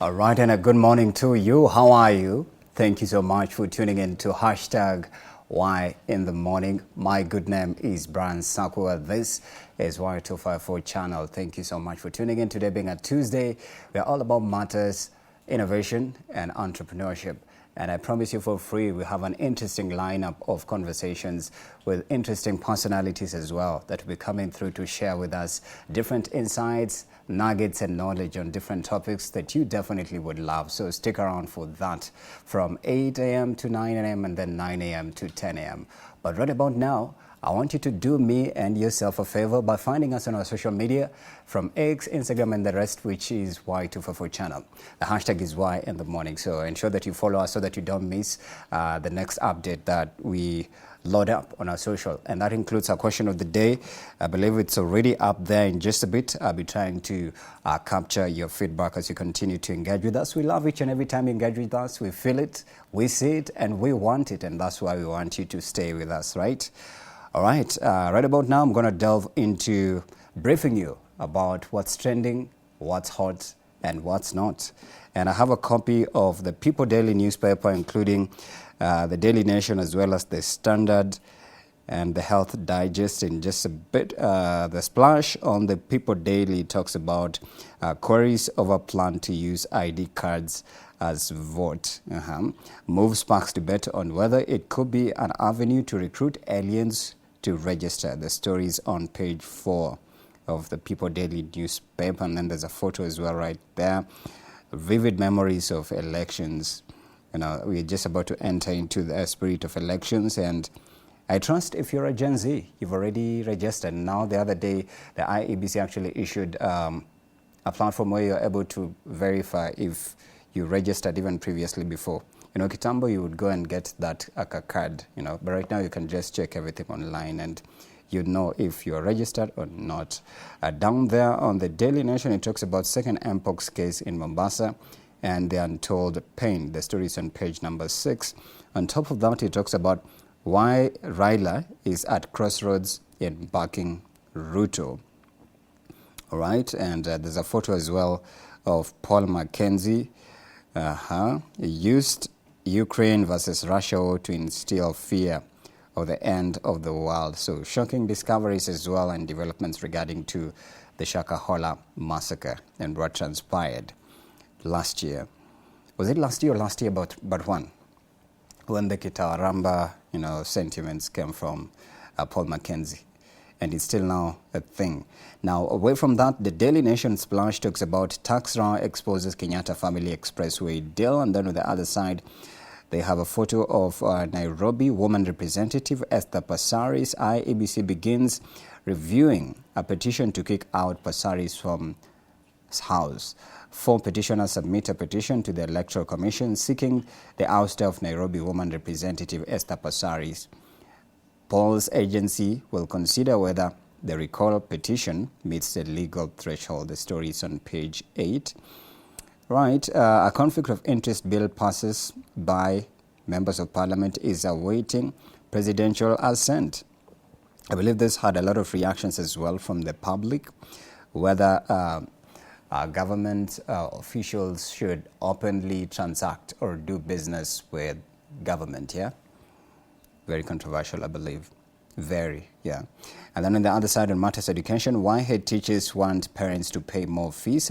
All right, and a good morning to you. How are you? Thank you so much for tuning in to hashtag Y in the morning. My good name is Brian Sakua. This is Y254 channel. Thank you so much for tuning in. Today being a Tuesday, we're all about matters, innovation and entrepreneurship. And I promise you for free, we have an interesting lineup of conversations with interesting personalities as well that will be coming through to share with us different insights, nuggets and knowledge on different topics that you definitely would love. So stick around for that from 8 a.m. to 9 a.m. and then 9 a.m. to 10 a.m. But right about now, I want you to do me and yourself a favor by finding us on our social media from X, Instagram, and the rest, which is Y254 channel. The hashtag is Y in the morning. So ensure that you follow us so that you don't miss the next update that we load up on our social. And that includes our question of the day. I believe it's already up there in just a bit. I'll be trying to capture your feedback as you continue to engage with us. We love each and every time you engage with us. We feel it, we see it, and we want it. And that's why we want you to stay with us, right? All right, right about now, I'm going to delve into briefing you about what's trending, what's hot, and what's not. And I have a copy of the People Daily newspaper, including the Daily Nation, as well as the Standard and the Health Digest in just a bit. The splash on the People Daily talks about queries over plan to use ID cards as vote. Move sparks debate on whether it could be an avenue to recruit aliens to register. The story is on page 4 of the People Daily newspaper, and then there's a photo as well right there. Vivid memories of elections. You know, we're just about to enter into the spirit of elections, and I trust if you're a Gen Z, you've already registered. Now, the other day, the IEBC actually issued a platform where you're able to verify if you registered even previously before. You know, Kitambo, you would go and get that ACA card, you know, but right now you can just check everything online and you know if you're registered or not. Down there on the Daily Nation, it talks about second Mpox case in Mombasa and the untold pain. The story is on page number 6. On top of that, it talks about why Raila is at crossroads in backing Ruto. All right, and there's a photo as well of Paul Mackenzie. He used Ukraine versus Russia war to instill fear of the end of the world. So shocking discoveries as well and developments regarding to the Shakahola massacre and what transpired last year. Was it last year or last year but one? When the Kitawaramba, you know, sentiments came from Paul Mackenzie. And it's still now a thing. Now, away from that, the Daily Nation splash talks about tax row exposes Kenyatta Family Expressway deal. And then on the other side, they have a photo of Nairobi woman representative Esther Passaris. IEBC begins reviewing a petition to kick out Passaris from his house. 4 petitioners submit a petition to the Electoral Commission seeking the ouster of Nairobi woman representative Esther Passaris. Paul's agency will consider whether the recall petition meets the legal threshold. The story is on page 8. Right, a conflict of interest bill passes by members of parliament is awaiting presidential assent. I believe this had a lot of reactions as well from the public, whether government officials should openly transact or do business with government, yeah? Very controversial, I believe. Very, yeah. And then on the other side, on matters education, why head teachers want parents to pay more fees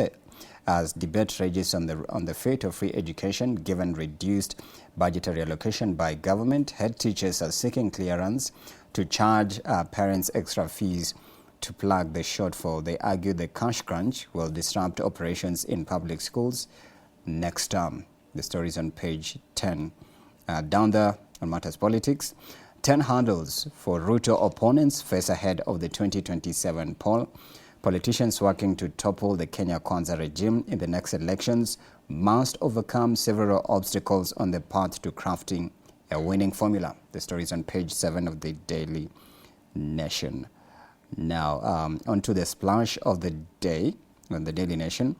as debate rages on the fate of free education given reduced budgetary allocation by government. Head teachers are seeking clearance to charge parents extra fees to plug the shortfall. They argue the cash crunch will disrupt operations in public schools next term. The story is on page 10. Down there on matters politics, 10 hurdles for Ruto opponents face ahead of the 2027 poll. Politicians working to topple the Kenya Kwanza regime in the next elections must overcome several obstacles on the path to crafting a winning formula. The story is on page 7 of the Daily Nation. Now, onto the splash of the day on the Daily Nation.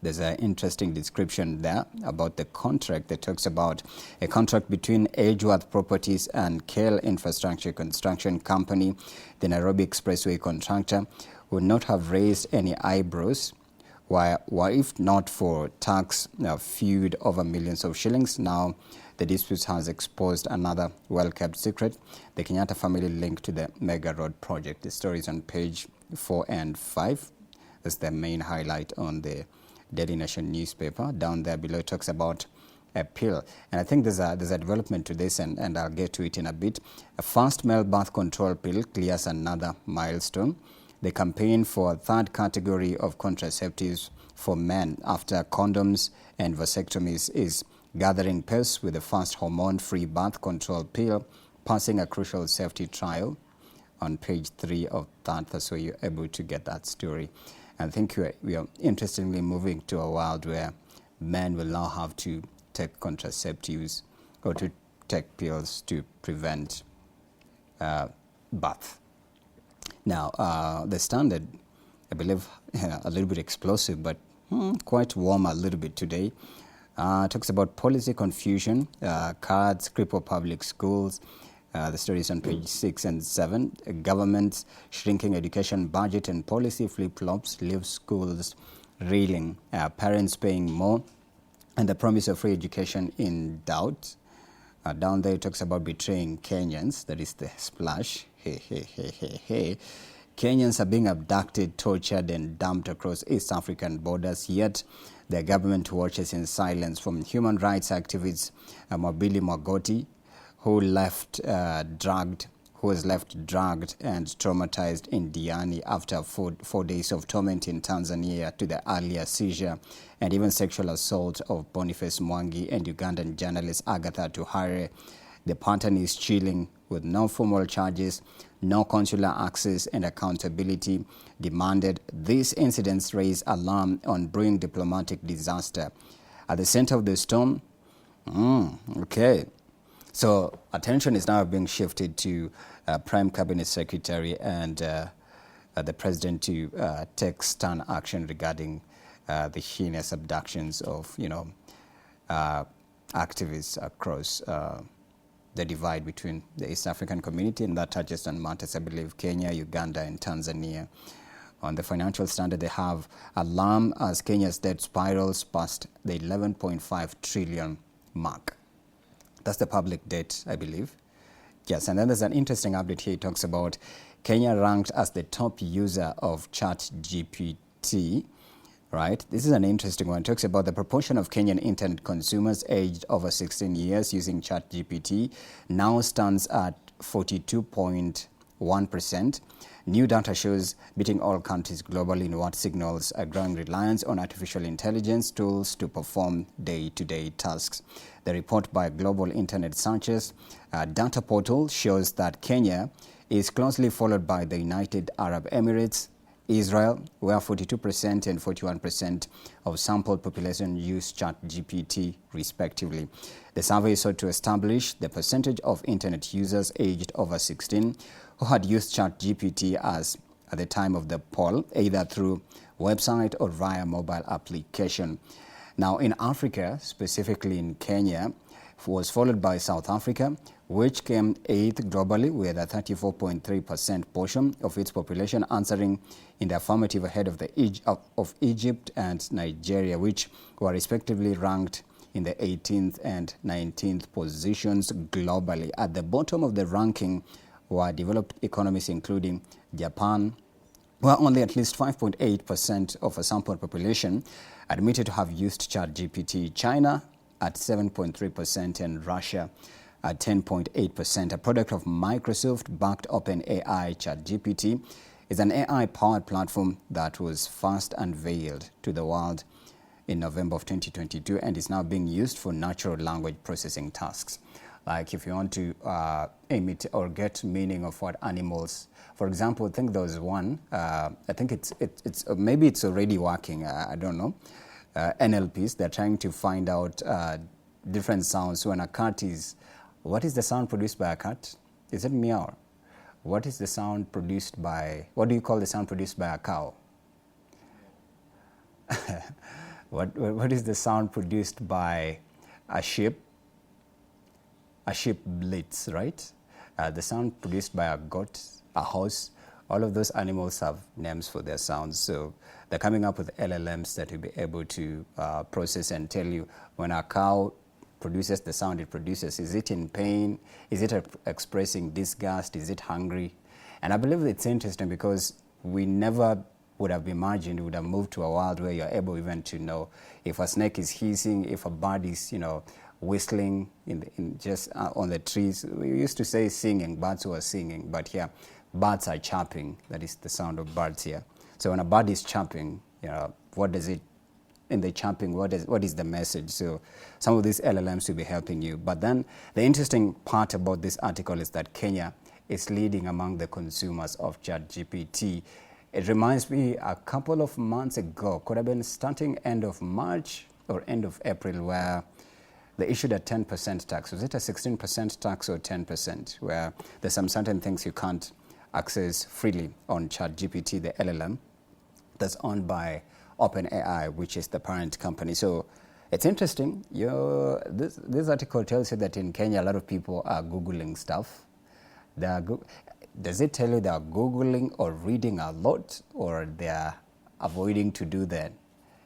There's an interesting description there about the contract that talks about a contract between Edgeworth Properties and Kale Infrastructure Construction Company. The Nairobi Expressway contractor would not have raised any eyebrows why if not for tax feud over millions of shillings, now the dispute has exposed another well-kept secret, the Kenyatta family link to the Mega Road project. The story is on page 4 and 5. That's the main highlight on the Daily Nation newspaper. Down there below it talks about a pill. And I think there's a development to this, and I'll get to it in a bit. A first male birth control pill clears another milestone. The campaign for a third category of contraceptives for men after condoms and vasectomies is gathering pace, with the first hormone-free birth control pill passing a crucial safety trial on page 3 of that. That's where you're able to get that story. I think we are interestingly moving to a world where men will now have to take contraceptives or to take pills to prevent birth. Now, the Standard, I believe, a little bit explosive, but quite warm a little bit today. Talks about policy confusion, cards, cripple public schools. The story is on page 6 and 7. Government's shrinking education budget and policy flip-flops leave schools reeling, parents paying more, and the promise of free education in doubt. Down there it talks about betraying Kenyans. That is the splash. Kenyans are being abducted, tortured, and dumped across East African borders, yet the government watches in silence. From human rights activist Mobili Mogoti, who was left drugged and traumatized in Diani after 4 days of torment in Tanzania, to the earlier seizure and even sexual assault of Boniface Mwangi and Ugandan journalist Agatha Tuhare. The pattern is chilling, with no formal charges, no consular access, and accountability demanded. These incidents raise alarm on brewing diplomatic disaster. At the center of the storm, okay. So attention is now being shifted to Prime Cabinet Secretary and the President to take stern action regarding the heinous abductions of, activists across the divide between the East African community, and that touches on matters, I believe, Kenya, Uganda, and Tanzania. On the Financial Standard, they have alarm as Kenya's debt spirals past the 11.5 trillion mark. That's the public debt, I believe. Yes, and then there's an interesting update here. It talks about Kenya ranked as the top user of GPT. Right? This is an interesting one. It talks about the proportion of Kenyan internet consumers aged over 16 years using ChatGPT now stands at 42.1%. New data shows beating all countries globally in what signals a growing reliance on artificial intelligence tools to perform day-to-day tasks. The report by Global Internet Searches data portal shows that Kenya is closely followed by the United Arab Emirates, Israel, where 42% and 41% of sampled population use ChatGPT, respectively. The survey sought to establish the percentage of internet users aged over 16 who had used ChatGPT as at the time of the poll, either through website or via mobile application. Now, in Africa, specifically in Kenya, was followed by South Africa, which came 8th globally with a 34.3% portion of its population answering in the affirmative, ahead of of Egypt and Nigeria, which were respectively ranked in the 18th and 19th positions globally. At the bottom of the ranking were developed economies including Japan, where only at least 5.8% of a sampled population admitted to have used ChatGPT, China at 7.3%, and Russia at 10.8%. A product of Microsoft-backed OpenAI, ChatGPT is an AI-powered platform that was first unveiled to the world in November of 2022 and is now being used for natural language processing tasks. Like if you want to emit or get meaning of what animals, for example, I think there was one, I think it's maybe it's already working, I don't know. NLPs, they're trying to find out different sounds when a cat is, what is the sound produced by a cat? Is it meow? What is the sound produced by, what do you call the sound produced by a cow? What is the sound produced by a sheep? A sheep bleats, right? The sound produced by a goat, a horse, all of those animals have names for their sounds. So they're coming up with LLMs that will be able to process and tell you when a cow produces the sound it produces. Is it in pain? Is it expressing disgust? Is it hungry? And I believe it's interesting because we never would have imagined we would have moved to a world where you're able even to know if a snake is hissing, if a bird is, whistling just on the trees. We used to say singing, birds were singing, but here, birds are chirping. That is the sound of birds here. So when a bird is chirping, what does it, in the chirping, what is the message? So some of these LLMs will be helping you. But then the interesting part about this article is that Kenya is leading among the consumers of ChatGPT. It reminds me a couple of months ago, could have been starting end of March or end of April, where they issued a 10% tax. Was it a 16% tax or 10%? Where there's some certain things you can't access freely on ChatGPT, the LLM, that's owned by OpenAI, which is the parent company. So it's interesting. This article tells you that in Kenya, a lot of people are Googling stuff. Does it tell you they are Googling or reading a lot, or they are avoiding to do that?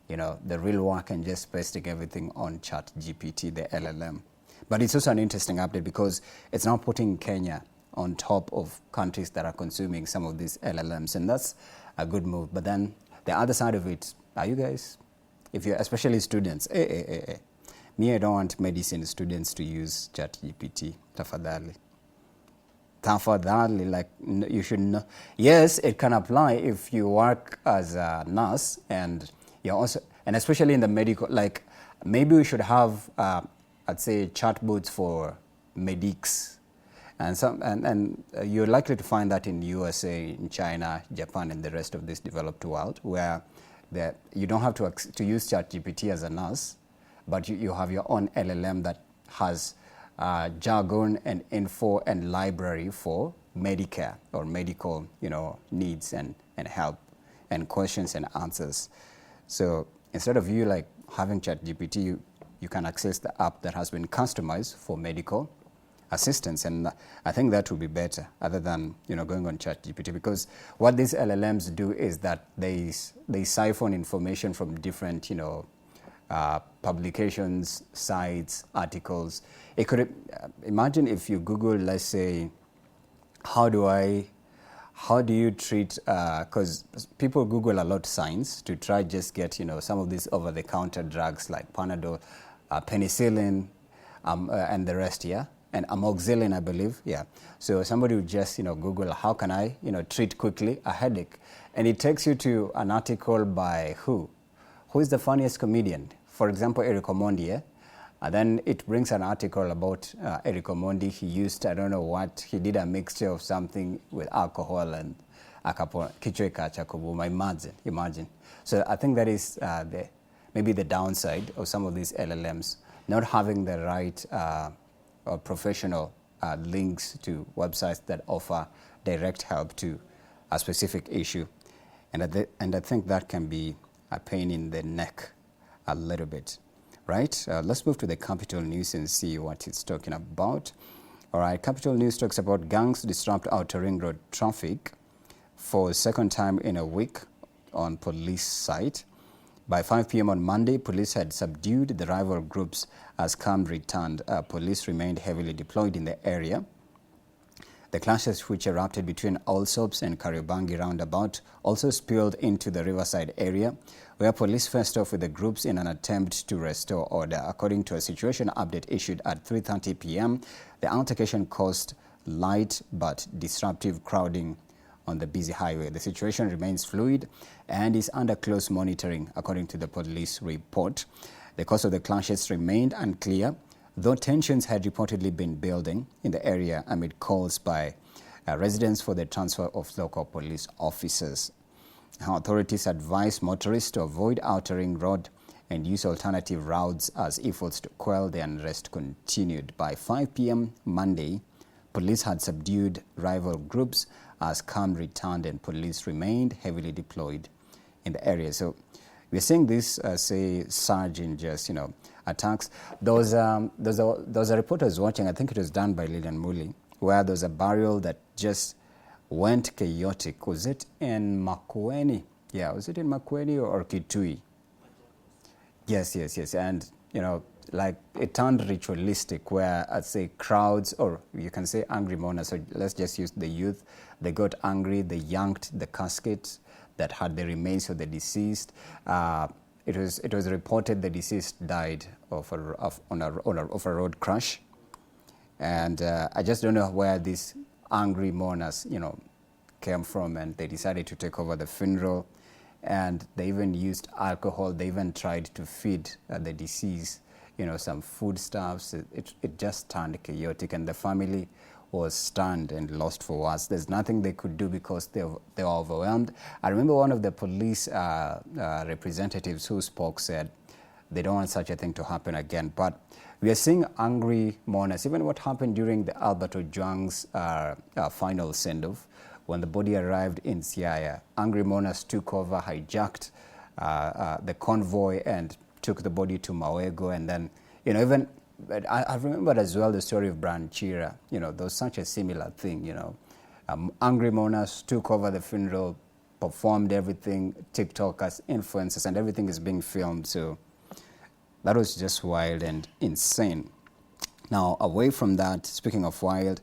The real work and just pasting everything on ChatGPT, the LLM. But it's also an interesting update because it's now putting Kenya on top of countries that are consuming some of these LLMs, and that's a good move. But then the other side of it, are you guys, if you're especially students, me, I don't want medicine students to use ChatGPT, tafadhali. Like you should know. Yes, it can apply if you work as a nurse and you're also, and especially in the medical, like maybe we should have, I'd say, chatbots for medics, and you're likely to find that in USA, in China, Japan, and the rest of this developed world, where you don't have to use ChatGPT as a nurse, but you have your own LLM that has jargon and info and library for Medicare or medical, needs and help and questions and answers. So instead of you like having ChatGPT, you can access the app that has been customized for medical assistance, and I think that will be better other than going on ChatGPT, because what these LLMs do is that they siphon information from different publications, sites, articles. It could imagine if you Google, let's say, how do you treat, because people Google a lot signs to try just get some of these over-the-counter drugs like Panadol, penicillin, and the rest, and amoxicillin, I believe, So somebody would just Google, how can I treat quickly a headache, and it takes you to an article by who is the funniest comedian. For example, Eric Omondi, and then it brings an article about Eric Omondi. He used, I don't know what, he did a mixture of something with alcohol and kichweka cha kubuma. Imagine. So I think that is maybe the downside of some of these LLMs, not having the right or professional links to websites that offer direct help to a specific issue. And I think that can be a pain in the neck a little bit, right? Let's move to the Capital News and see what it's talking about. All right, Capital News talks about gangs disrupt outer ring road traffic for a second time in a week on police side. By 5 p.m. on Monday, police had subdued the rival groups as calm returned. Police remained heavily deployed in the area. The clashes, which erupted between Allsops and Kariobangi roundabout, also spilled into the Riverside area, where police faced off with the groups in an attempt to restore order. According to a situation update issued at 3:30 p.m., the altercation caused light but disruptive crowding on the busy highway. The situation remains fluid and is under close monitoring, according to the police report. The cause of the clashes remained unclear, though tensions had reportedly been building in the area amid calls by residents for the transfer of local police officers. Authorities advised motorists to avoid Outer Ring Road and use alternative routes as efforts to quell the unrest continued. By 5 p.m. Monday, police had subdued rival groups as calm returned and police remained heavily deployed in the area. So we're seeing this, say, surge in just, attacks. There was a report I was watching, I think it was done by Lilian Muli, where there was a burial that just went chaotic. Was it in Makueni? Yeah, was it in Makueni or Kitui? Yes, yes, yes. And, you know, like it turned ritualistic where I'd say crowds, or you can say angry mourners, so let's just use the youth. They got angry, they yanked the casket that had the remains of the deceased. It was reported the deceased died of a road crash. And I just don't know where these angry mourners, you know, came from, and they decided to take over the funeral. And they even used alcohol. They even tried to feed the deceased, you know, some foodstuffs. It just turned chaotic, and the family was stunned and lost for words. There's nothing they could do because they were overwhelmed. I remember one of the police representatives who spoke said they don't want such a thing to happen again. But we are seeing angry mourners. Even what happened during the Albert Ojwang's final send-off, when the body arrived in Siaya, angry mourners took over, hijacked the convoy and took the body to Mawego. And then, you know, even I remember as well the story of Brian Chira. You know, there was such a similar thing, you know. Angry mourners took over the funeral, performed everything, TikTokers, influencers, and everything is being filmed. So that was just wild and insane. Now, away from that, speaking of wild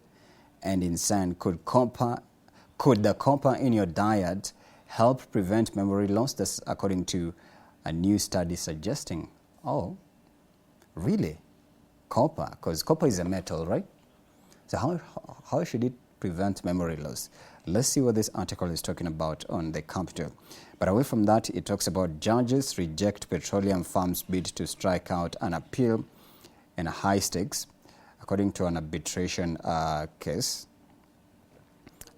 and insane, could the copper in your diet help prevent memory loss? That's according to a new study suggesting. Oh, really? Copper? Because copper is a metal, right? So how should it prevent memory loss? Let's see what this article is talking about on the Capital. But away from that, it talks about judges reject petroleum firms' bid to strike out an appeal in a high stakes, according to an arbitration case.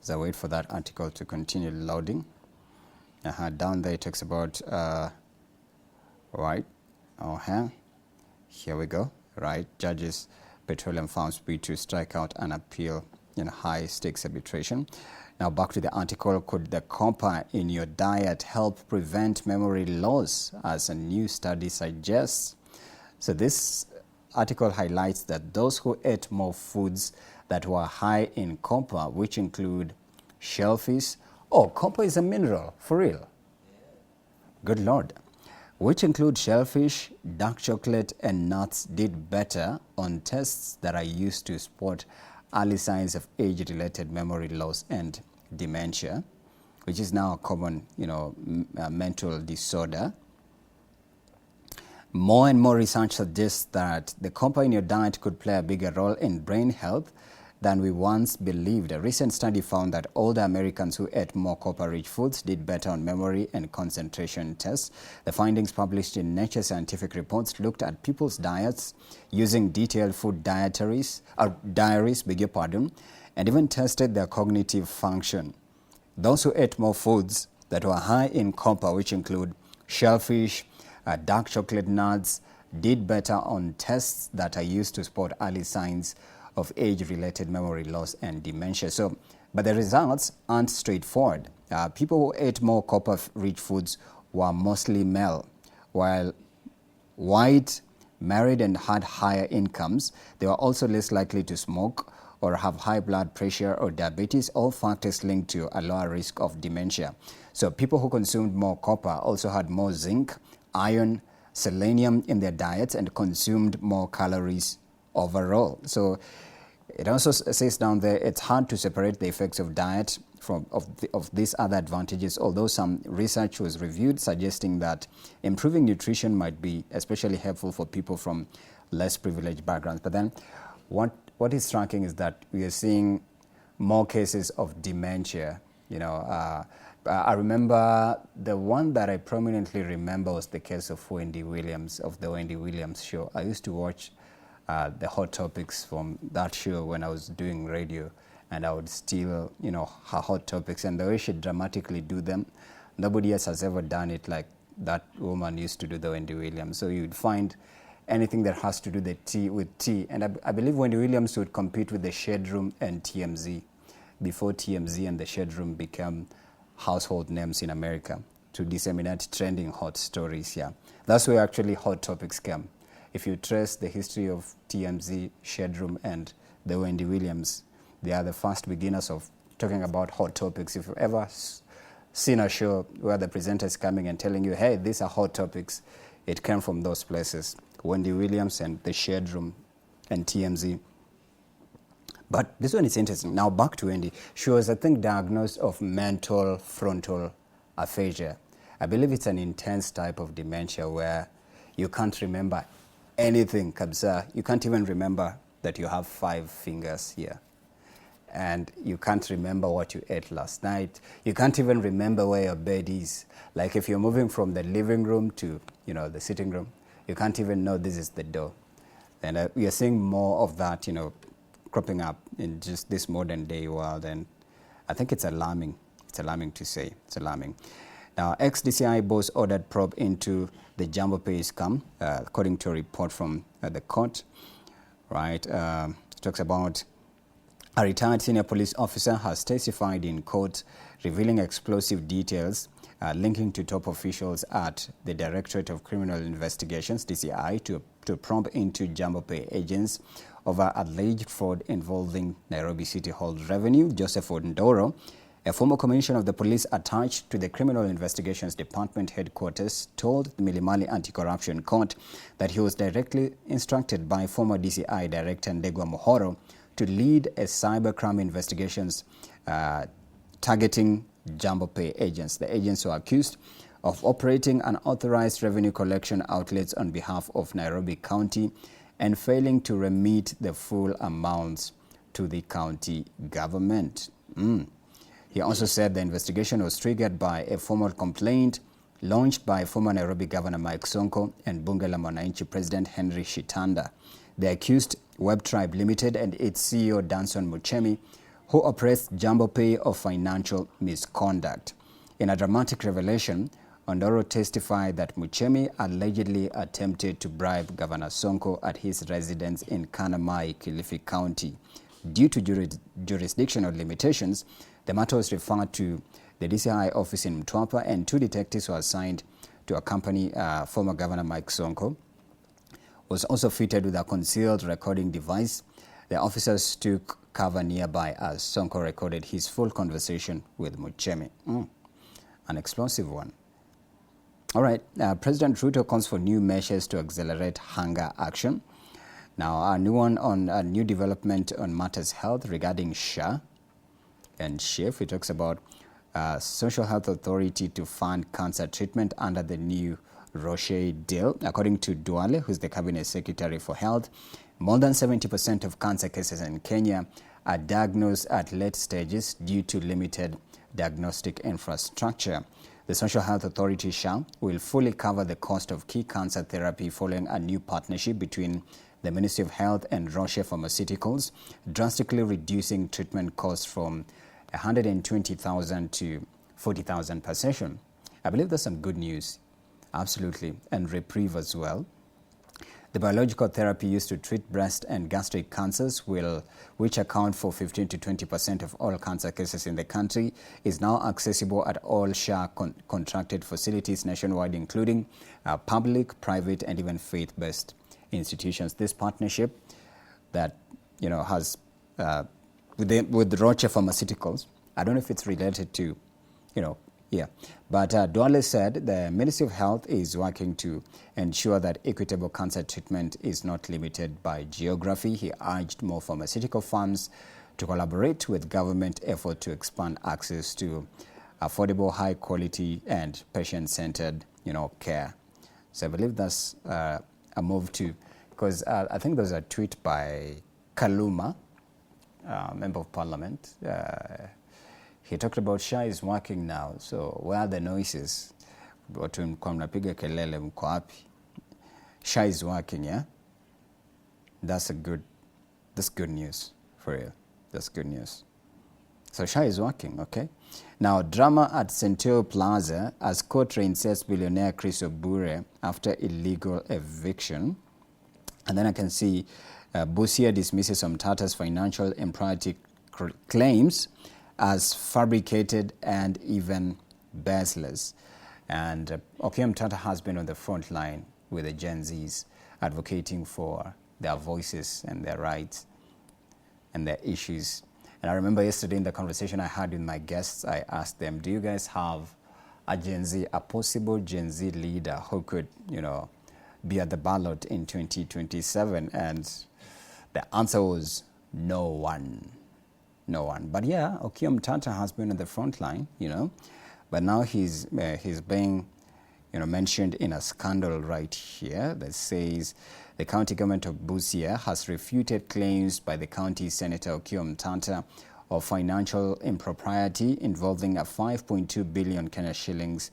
As I wait for that article to continue loading. Down there it talks about, right, here we go, right, judges petroleum firms bid to strike out an appeal in high stakes arbitration. Now back to the article. Could the copper in your diet help prevent memory loss, as a new study suggests? So this article highlights that those who ate more foods that were high in copper, which include shellfish. Oh, copper is a mineral, for real? Good Lord. Which include shellfish, dark chocolate, and nuts, did better on tests that are used to spot early signs of age-related memory loss and dementia, which is now a common, you know, mental disorder. More and more research suggests that the copper in your diet could play a bigger role in brain health than we once believed. A recent study found that older Americans who ate more copper-rich foods did better on memory and concentration tests. The findings, published in Nature Scientific Reports, looked at people's diets using detailed food diaries, and even tested their cognitive function. Those who ate more foods that were high in copper, which include shellfish, dark chocolate, nuts, did better on tests that are used to spot early signs of age-related memory loss and dementia. So, but the results aren't straightforward. People who ate more copper-rich foods were mostly male, while white, married, and had higher incomes. They were also less likely to smoke or have high blood pressure or diabetes, all factors linked to a lower risk of dementia. So people who consumed more copper also had more zinc, iron, selenium in their diets and consumed more calories overall. So it also says down there, it's hard to separate the effects of diet of these other advantages, although some research was reviewed suggesting that improving nutrition might be especially helpful for people from less privileged backgrounds. But then what is striking is that we are seeing more cases of dementia. You know, I remember the one that I prominently remember was the case of Wendy Williams, of the Wendy Williams show. I used to watch the hot topics from that show when I was doing radio, and I would steal, you know, her hot topics, and the way she dramatically do them, nobody else has ever done it like that woman used to do, the Wendy Williams. So you'd find anything that has to do with tea. And I believe Wendy Williams would compete with the Shade Room and TMZ before TMZ and the Shade Room became household names in America to disseminate trending hot stories. Yeah, that's where actually hot topics came. If you trace the history of TMZ, Shade Room, and the Wendy Williams, they are the first beginners of talking about hot topics. If you've ever seen a show where the presenter is coming and telling you, hey, these are hot topics, it came from those places. Wendy Williams and The Shade Room and TMZ. But this one is interesting. Now back to Wendy. She was, I think, diagnosed of mental frontal aphasia. I believe it's an intense type of dementia where you can't remember anything, kabza. You can't even remember that you have 5 fingers here. And you can't remember what you ate last night. You can't even remember where your bed is. Like if you're moving from the living room to, the sitting room, you can't even know this is the door. And we are seeing more of that, cropping up in just this modern day world. And I think it's alarming. It's alarming to say. It's alarming. Now, ex-DCI boss ordered probe into the Jumbo Pay scam, according to a report from the court. Right? It talks about a retired senior police officer has testified in court, revealing explosive details linking to top officials at the Directorate of Criminal Investigations, DCI, to probe into Jumbo Pay agents over alleged fraud involving Nairobi City Hall revenue. Joseph Ondoro, a former commissioner of the police attached to the Criminal Investigations Department headquarters, told the Milimani Anti-Corruption Court that he was directly instructed by former DCI Director Ndegwa Mohoro to lead a cybercrime investigations targeting Jumbo Pay agents. The agents were accused of operating unauthorized revenue collection outlets on behalf of Nairobi County and failing to remit the full amounts to the county government. He also said the investigation was triggered by a formal complaint launched by former Nairobi Governor Mike Sonko and Bunge la Mwananchi President Henry Shitanda. The accused Web Tribe Limited and its CEO Danson Muchemi, who operates Jumbo Pay, of financial misconduct. In a dramatic revelation, Ondoro testified that Muchemi allegedly attempted to bribe Governor Sonko at his residence in Kanamai, Kilifi County. Due to jurisdictional limitations, the matter was referred to the DCI office in Mtwapa, and 2 detectives were assigned to accompany former Governor Mike Sonko. Was also fitted with a concealed recording device. The officers took cover nearby as Sonko recorded his full conversation with Muchemi. An explosive one. All right, President Ruto calls for new measures to accelerate hunger action. Now, a new development on matters health regarding SHA and SHIF. It talks about Social Health Authority to fund cancer treatment under the new Roche deal. According to Duale, who's the Cabinet Secretary for Health, more than 70% of cancer cases in Kenya are diagnosed at late stages due to limited diagnostic infrastructure. The Social Health Authority, SHA, will fully cover the cost of key cancer therapy following a new partnership between the Ministry of Health and Roche Pharmaceuticals, drastically reducing treatment costs from 120,000 to 40,000 per session. I believe that's some good news. Absolutely. And reprieve as well. The biological therapy used to treat breast and gastric cancers, which account for 15 to 20% of all cancer cases in the country, is now accessible at all SHA contracted facilities nationwide, including public, private, and even faith-based institutions. This partnership that has with Roche Pharmaceuticals, I don't know if it's related to, but Duale said the Ministry of Health is working to ensure that equitable cancer treatment is not limited by geography. He urged more pharmaceutical firms to collaborate with government effort to expand access to affordable, high quality and patient-centered, care. So I believe that's a move to, because I think there's a tweet by Kaluma, Member of Parliament. He talked about SHA is working now. So where are the noises? Watu mko mnapiga kelele, mko wapi? SHA is working, yeah? That's good news for you. That's good news. So SHA is working, okay? Now, drama at Central Plaza as court reinstates billionaire Chris Obure after illegal eviction. And then I can see Busia dismisses Omtata's financial impropriety claims as fabricated and even baseless. And Okiya Omtata has been on the front line with the Gen Zs, advocating for their voices and their rights and their issues. And I remember yesterday in the conversation I had with my guests, I asked them, do you guys have a Gen Z, a possible Gen Z leader who could, be at the ballot in 2027? And the answer was no one. No one. But yeah, Okiya Mtata has been on the front line, but now he's being mentioned in a scandal right here that says the county government of Busia has refuted claims by the county senator Okiya Mtata of financial impropriety involving a 5.2 billion Kenya shillings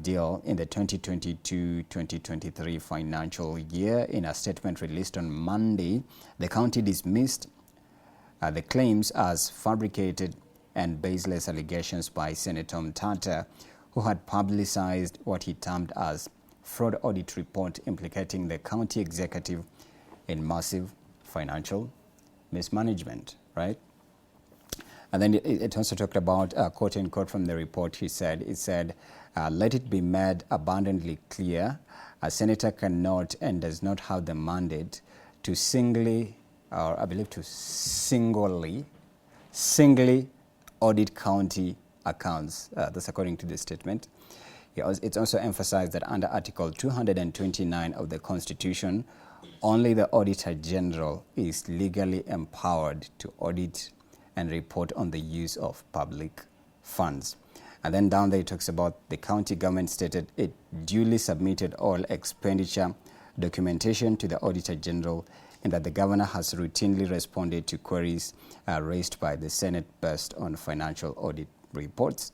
deal in the 2022-2023 financial year. In a statement released on Monday, the county dismissed the claims as fabricated and baseless allegations by Senator Mtata, who had publicized what he termed as fraud audit report implicating the county executive in massive financial mismanagement, right? And then it also talked about, quote unquote, from the report, it said, let it be made abundantly clear, a senator cannot and does not have the mandate to singly audit county accounts. That's according to the statement. It's also emphasized that under Article 229 of the Constitution, only the Auditor General is legally empowered to audit and report on the use of public funds. And then down there it talks about the county government stated it duly submitted all expenditure documentation to the Auditor General, and that the governor has routinely responded to queries raised by the Senate based on financial audit reports,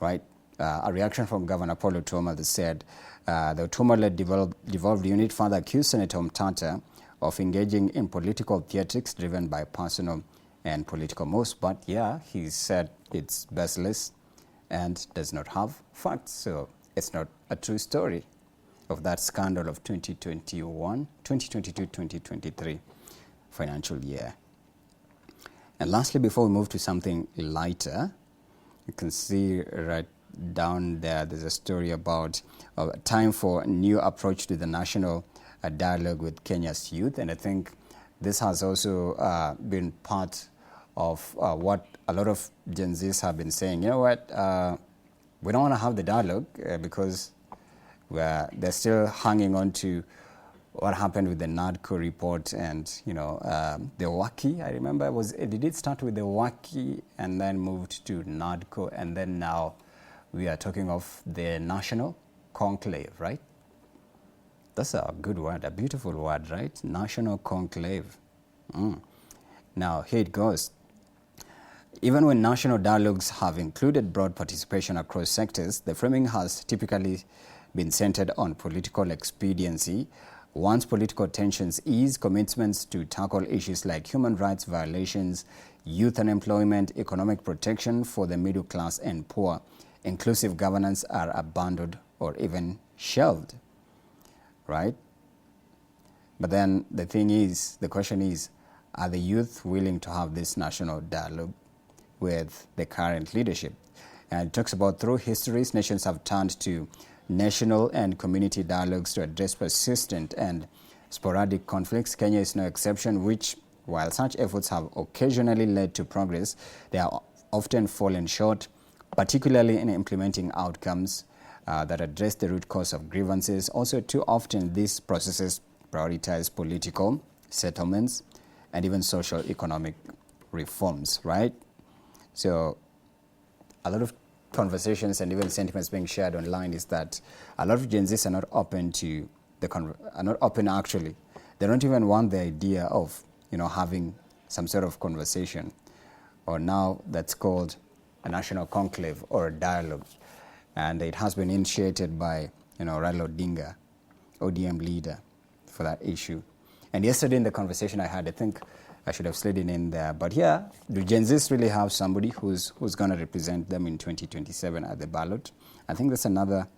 right? A reaction from Governor Paul Otuoma that said the Otuoma-led devolved unit further accused Senator Mtata of engaging in political theatrics driven by personal and political motives. But yeah, he said it's baseless and does not have facts. So it's not a true story of that scandal of 2022-2023 financial year. And lastly, before we move to something lighter, you can see right down there's a story about time for a new approach to the national dialogue with Kenya's youth. And I think this has also been part of what a lot of Gen Zs have been saying. You know what, we don't want to have the dialogue because they're still hanging on to what happened with the NADCO report and, the WACI. I remember did it start with the WACI and then moved to NADCO, and then now we are talking of the National Conclave, right? That's a good word, a beautiful word, right? National Conclave. Now, here it goes. Even when national dialogues have included broad participation across sectors, the framing has typically been centered on political expediency. Once political tensions ease, commitments to tackle issues like human rights violations, youth unemployment, economic protection for the middle class and poor, inclusive governance are abandoned or even shelved, right? But then the question is, are the youth willing to have this national dialogue with the current leadership? And it talks about through histories, nations have turned to national and community dialogues to address persistent and sporadic conflicts. Kenya is no exception, which, while such efforts have occasionally led to progress, they are often fallen short, particularly in implementing outcomes that address the root cause of grievances. Also, too often, these processes prioritize political settlements and even social economic reforms, right? So a lot of conversations and even sentiments being shared online is that a lot of Gen Zs are not open to actually. They don't even want the idea of, having some sort of conversation, or now that's called a national conclave or a dialogue. And it has been initiated by, Raila Odinga, ODM leader, for that issue. And yesterday in the conversation I had, I think I should have slid it in there. But yeah, do Gen Zs really have somebody who's going to represent them in 2027 at the ballot? I think that's another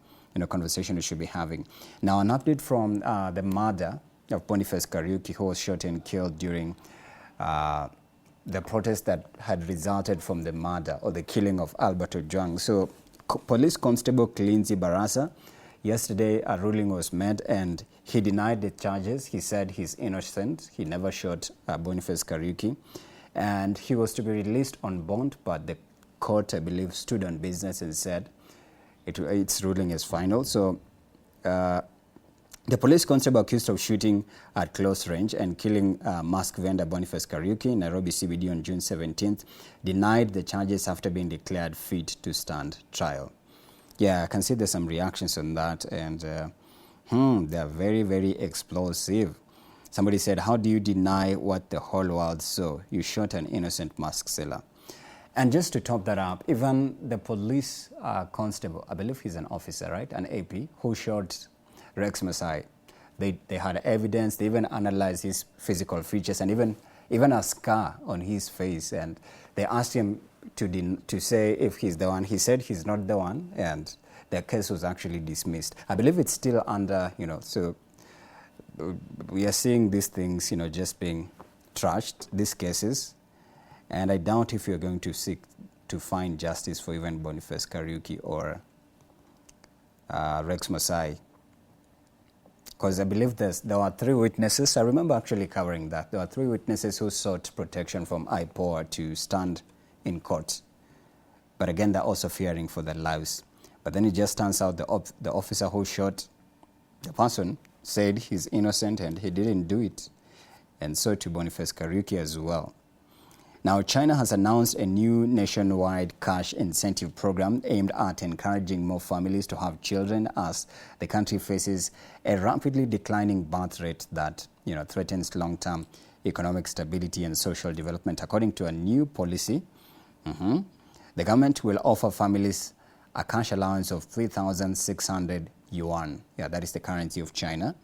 conversation we should be having. Now, an update from the murder of Boniface Kariuki, who was shot and killed during the protest that had resulted from the murder or the killing of Albert Ojwang. So, Police Constable Clinzy Barasa, yesterday a ruling was made and he denied the charges. He said he's innocent. He never shot Boniface Kariuki. and he was to be released on bond, but the court, I believe, stood on business and said its ruling is final. So the police constable accused of shooting at close range and killing mask vendor Boniface Kariuki in Nairobi CBD on June 17th denied the charges after being declared fit to stand trial. Yeah, I can see there's some reactions on that, and they're very, very explosive. Somebody said, how do you deny what the whole world saw? You shot an innocent mask seller. And just to top that up, even the police constable, I believe he's an officer, right? An AP, who shot Rex Masai. They had evidence. They even analyzed his physical features and even a scar on his face. And they asked him to say if he's the one. He said he's not the one, and the case was actually dismissed. I believe it's still under, so we are seeing these things, just being trashed, these cases. And I doubt if you're going to seek to find justice for even Boniface Kariuki or Rex Masai. Because I believe there were 3 witnesses. I remember actually covering that. There were 3 witnesses who sought protection from IPOA to stand in court. But again, they're also fearing for their lives. But then it just turns out the officer who shot the person said he's innocent and he didn't do it. And so to Boniface Kariuki as well. Now, China has announced a new nationwide cash incentive program aimed at encouraging more families to have children as the country faces a rapidly declining birth rate that, threatens long-term economic stability and social development. According to a new policy, the government will offer families a cash allowance of 3,600 yuan. Yeah, that is the currency of China.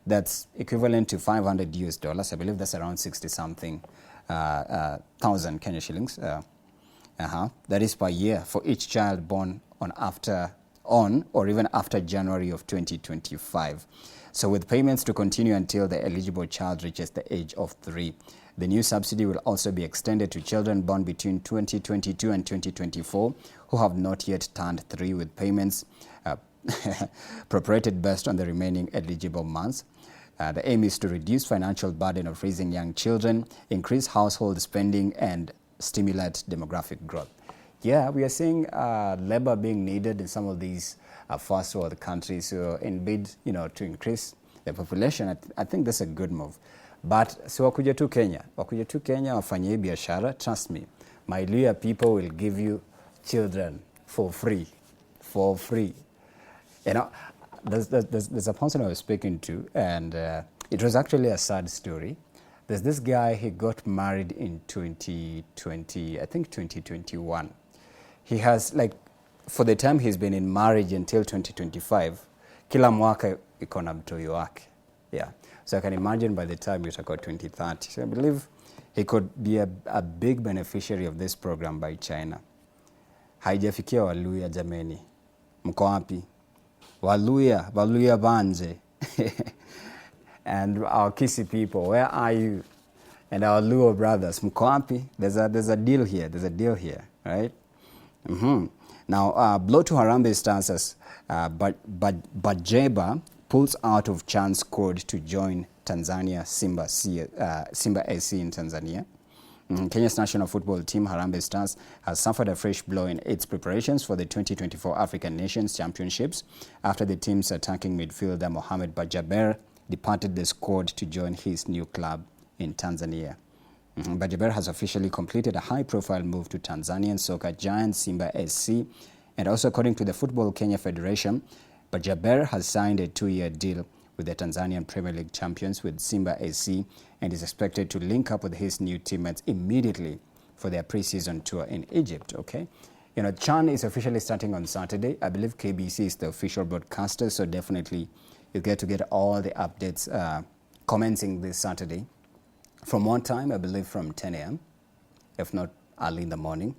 That's equivalent to $500. I believe that's around 60-something. 1,000 Kenya shillings. That is per year for each child born on or even after January of 2025. So with payments to continue until the eligible child reaches the age of 3. The new subsidy will also be extended to children born between 2022 and 2024 who have not yet turned 3, with payments prorated based on the remaining eligible months. The aim is to reduce financial burden of raising young children, increase household spending, and stimulate demographic growth. Yeah, we are seeing labor being needed in some of these first world countries. So in bid, to increase the population, I think that's a good move. But so wakuja tu Kenya, wafanye biashara. Trust me, my Luya people will give you children for free. There's a person I was speaking to, and it was actually a sad story. There's this guy, he got married in 2020, I think 2021. He has, for the time he's been in marriage until 2025, kila mwaka iko na mtoyo wake. Yeah. So I can imagine by the time it's about 2030. So I believe he could be a big beneficiary of this program by China. Haijafikia Waluya jameni. Mko wapi? Waluya Banje. And our Kisi people, where are you? And our Luo brothers, mko wapi? There's a deal here, right? Now, blow to Harambee Stars as Bajeba pulls out of chance squad to join Tanzania Simba SC in Tanzania. Kenya's national football team, Harambee Stars, has suffered a fresh blow in its preparations for the 2024 African Nations Championships after the team's attacking midfielder Mohamed Bajaber departed the squad to join his new club in Tanzania. Bajaber has officially completed a high-profile move to Tanzanian soccer giant Simba SC, and also according to the Football Kenya Federation, Bajaber has signed a 2-year deal with the Tanzanian Premier League champions with Simba SC and is expected to link up with his new teammates immediately for their pre-season tour in Egypt, okay? Chan is officially starting on Saturday. I believe KBC is the official broadcaster, so definitely you get to get all the updates commencing this Saturday. From one time, I believe from 10 a.m., if not early in the morning,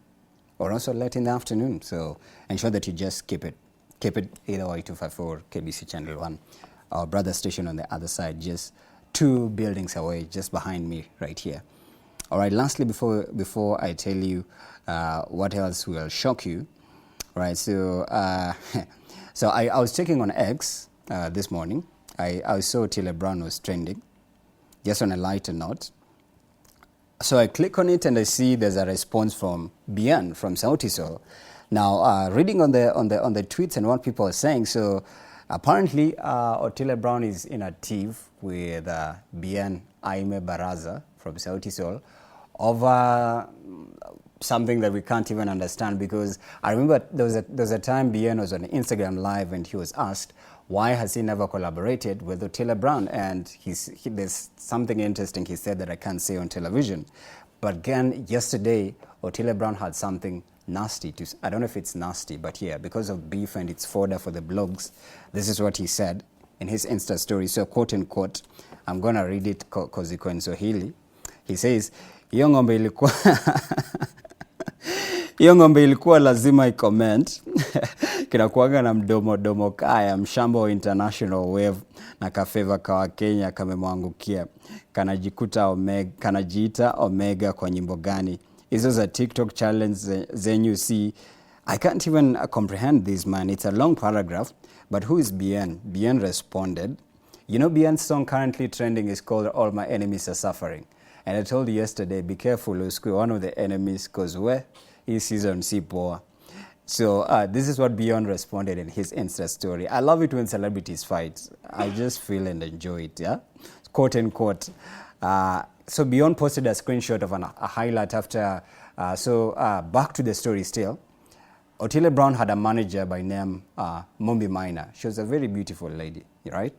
or also late in the afternoon. So ensure that you just keep it either Y254 KBC Channel 1. Our brother station on the other side, just 2 buildings away, just behind me right here. All right, lastly, before I tell you what else will shock you, right? So so I was checking on X this morning. I saw Otile Brown was trending. Just on a lighter note, So I click on it and I see there's a response from Bien from Sauti Sol. Now, reading on the tweets and what people are saying, so apparently Otile Brown is in a tiff with Bien Aime Baraza from Sauti Sol over something that we can't even understand, because I remember there was a time Bien was on Instagram Live and he was asked why has he never collaborated with Otile Brown, and there's something interesting he said that I can't say on television. But again, yesterday Otile Brown had something nasty to, I don't know if it's nasty, but yeah, because of beef and it's fodder for the blogs, this is what he said in his Insta story. So quote unquote, I'm gonna read it because iko in Swahili. He says, hiyo ng'ombe ilikuwa hiyo ng'ombe ilikuwa lazima i-comment. Kinakuanga na mdomo kaya, mshamba wa international wave na kafeva kawa Kenya kamemwangukia. Kanajiita Omega kwa nyimbo gani? Hizo za TikTok challenge zenyu see. I can't even comprehend this, man. It's a long paragraph. But who is Bien? Bien responded. You know, Bien's song currently trending is called All My Enemies Are Suffering. And I told you yesterday, be careful, Uskwe, one of the enemies, because his season si poa. So this is what Bien responded in his Insta story. I love it when celebrities fight. I just feel and enjoy it, yeah? Quote unquote. So Bien posted a screenshot of a highlight after. Back to the story still. Otile Brown had a manager by name Mumbi Minor. She was a very beautiful lady, right?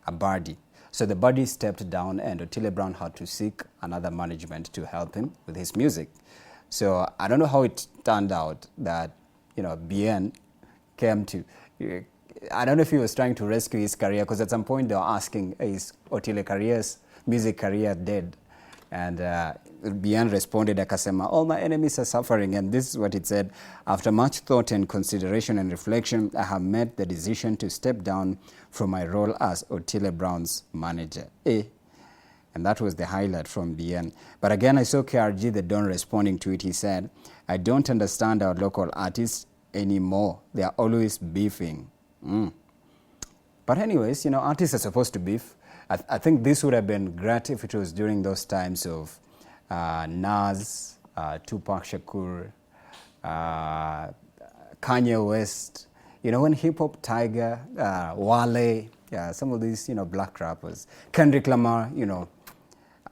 A baddie. So the baddie stepped down and Otile Brown had to seek another management to help him with his music. So I don't know how it turned out that, Bien came to, I don't know if he was trying to rescue his career, because at some point they were asking, is Otile music career dead? And Bien responded, akasema, all my enemies are suffering. And this is what it said: after much thought and consideration and reflection, I have made the decision to step down from my role as Otile Brown's manager. And that was the highlight from Bien. But again, I saw KRG the Don responding to it. He said, I don't understand our local artists anymore. They are always beefing. But anyways, artists are supposed to beef. I think this would have been great if it was during those times of Nas, Tupac Shakur, Kanye West, when hip-hop Tiger, Wale, some of these, black rappers, Kendrick Lamar,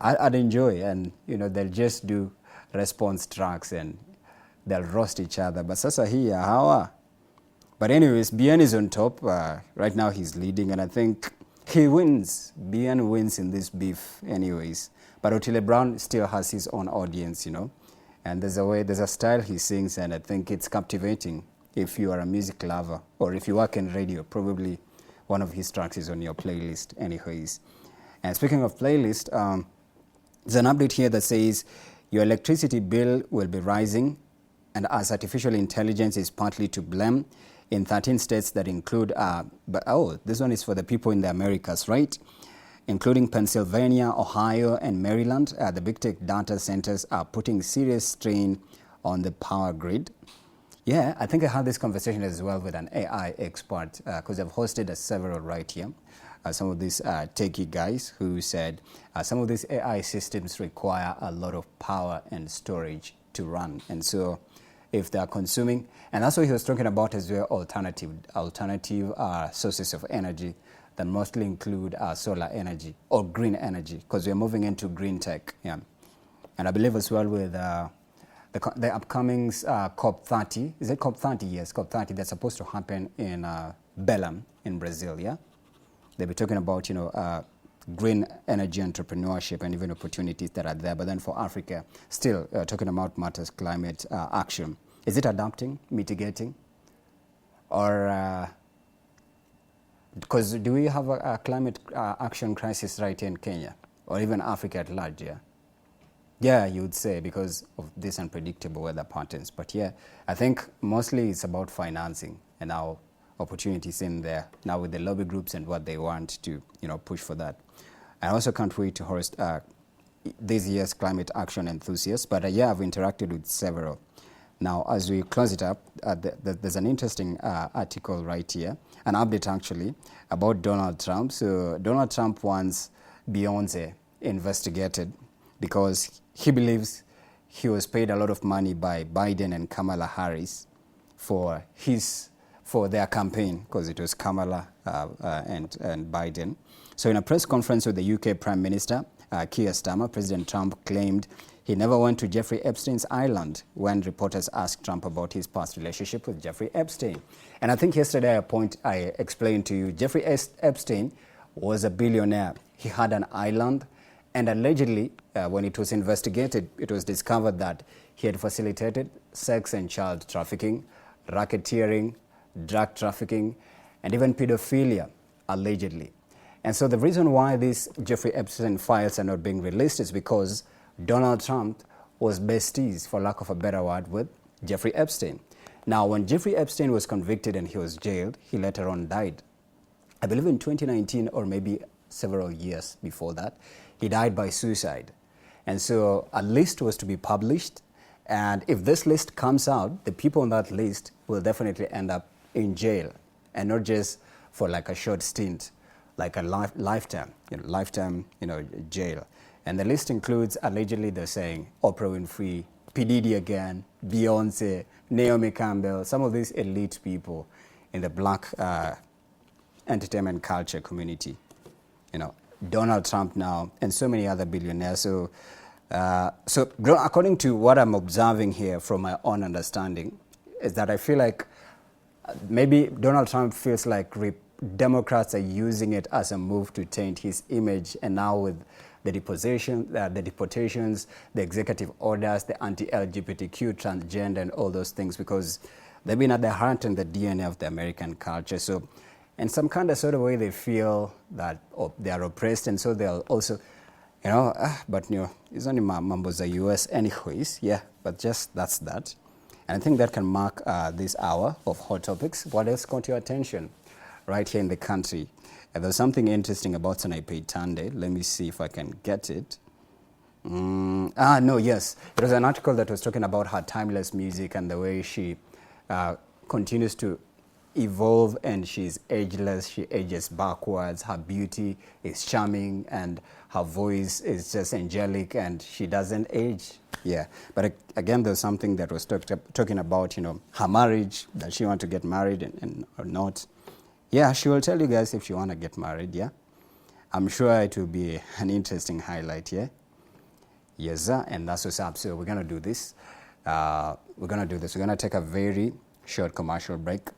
I'd enjoy, and, they'll just do response tracks and they'll roast each other. But sasa here, hawa. But anyways, Bien is on top. Right now he's leading, and I think he wins. Bien wins in this beef anyways. But Otile Brown still has his own audience, And there's a style he sings, and I think it's captivating. If you are a music lover, or if you work in radio, probably one of his tracks is on your playlist anyways. And speaking of playlist, there's an update here that says your electricity bill will be rising, and as artificial intelligence is partly to blame in 13 states that include, this one is for the people in the Americas, right? Including Pennsylvania, Ohio, and Maryland. The big tech data centers are putting serious strain on the power grid. Yeah, I think I had this conversation as well with an AI expert, because I've hosted several right here. Some of these techie guys who said some of these AI systems require a lot of power and storage to run. And so if they are consuming, and that's what he was talking about as well, alternative sources of energy that mostly include solar energy or green energy, because we're moving into green tech. Yeah. And I believe as well with the upcoming COP30, is it COP30? Yes, COP30, that's supposed to happen in Belém in Brazil, yeah? They'll be talking about, green energy entrepreneurship and even opportunities that are there. But then for Africa, still talking about matters climate action. Is it adapting, mitigating? Or, because do we have a climate action crisis right here in Kenya? Or even Africa at large, yeah? Yeah, you would say, because of this unpredictable weather patterns. But yeah, I think mostly it's about financing and now opportunities in there now with the lobby groups and what they want to, push for that. I also can't wait to host this year's climate action enthusiasts, but I've interacted with several. Now, as we close it up, there's an interesting article right here, an update actually, about Donald Trump. So Donald Trump wants Beyonce investigated because he believes he was paid a lot of money by Biden and Kamala Harris for their campaign, because it was Kamala and Biden. So in a press conference with the UK Prime Minister, Keir Starmer, President Trump claimed he never went to Jeffrey Epstein's island when reporters asked Trump about his past relationship with Jeffrey Epstein. And I think yesterday I explained to you, Jeffrey Epstein was a billionaire. He had an island, and allegedly, when it was investigated, it was discovered that he had facilitated sex and child trafficking, racketeering, drug trafficking, and even pedophilia, allegedly. And so the reason why these Jeffrey Epstein files are not being released is because Donald Trump was besties, for lack of a better word, with Jeffrey Epstein. Now, when Jeffrey Epstein was convicted and he was jailed, he later on died. I believe in 2019 or maybe several years before that, he died by suicide. And so a list was to be published. And if this list comes out, the people on that list will definitely end up in jail, and not just for like a short stint, like a lifetime jail. And the list includes, allegedly, they're saying Oprah Winfrey, P. Diddy again, Beyonce, Naomi Campbell, some of these elite people in the black entertainment culture community. Donald Trump now, and so many other billionaires. So according to what I'm observing here from my own understanding, is that I feel like maybe Donald Trump feels like Democrats are using it as a move to taint his image, and now with the deportations, the executive orders, the anti-LGBTQ, transgender, and all those things, because they've been at the heart and the DNA of the American culture. So in some kind of sort of way, they feel that they are oppressed, and so they'll also, it's only Mambo's the US anyways, yeah, but just that's that. And I think that can mark this hour of Hot Topics. What else caught your attention right here in the country? There's something interesting about Sanaipei Tande. Let me see if I can get it. Yes. It was an article that was talking about her timeless music and the way she continues to evolve, and she's ageless. She ages backwards. Her beauty is charming, and her voice is just angelic, and she doesn't age. Yeah. But again, there's something that was talking about, her marriage, that she want to get married and or not. Yeah, she will tell you guys if she want to get married, yeah? I'm sure it will be an interesting highlight, yeah? Yes, sir, and that's what's up. So we're going to do this. We're going to take a very short commercial break.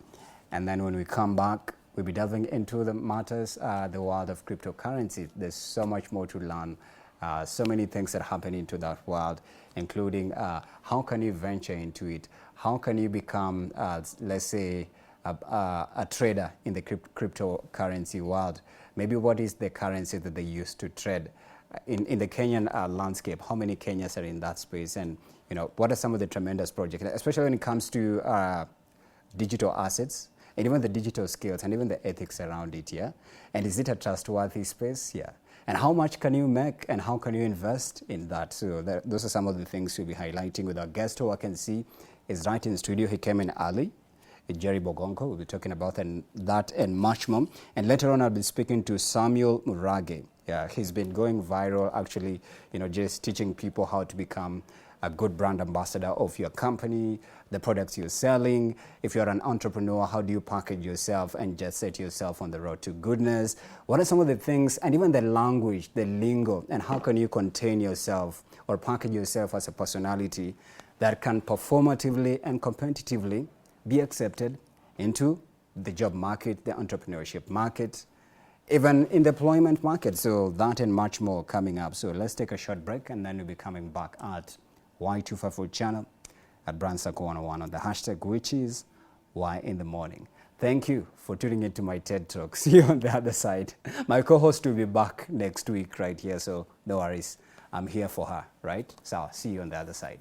And then when we come back, we'll be delving into the matters, the world of cryptocurrency. There's so much more to learn, so many things that happen into that world, including how can you venture into it? How can you become, let's say, a trader in the cryptocurrency world? Maybe what is the currency that they use to trade in the Kenyan landscape? How many Kenyans are in that space? And what are some of the tremendous projects, especially when it comes to digital assets, and even the digital skills, and even the ethics around it, yeah? And is it a trustworthy space? Yeah. And how much can you make, and how can you invest in that? So those are some of the things we'll be highlighting with our guest, who I can see is right in the studio. He came in early. Jerry Bogonko. We'll be talking about that and much more. And later on, I'll be speaking to Samuel Murage. Yeah, he's been going viral, actually, just teaching people how to become a good brand ambassador of your company, the products you're selling. If you're an entrepreneur, how do you package yourself and just set yourself on the road to goodness? What are some of the things, and even the language, the lingo, and how can you contain yourself or package yourself as a personality that can performatively and competitively be accepted into the job market, the entrepreneurship market, even in the employment market. So that and much more coming up. So let's take a short break, and then we'll be coming back at Y254 channel at Brand Circle 101 on the hashtag, which is Y in the morning. Thank you for tuning into my TED Talk. See you on the other side. My co-host will be back next week right here, so no worries. I'm here for her, right? So I'll see you on the other side.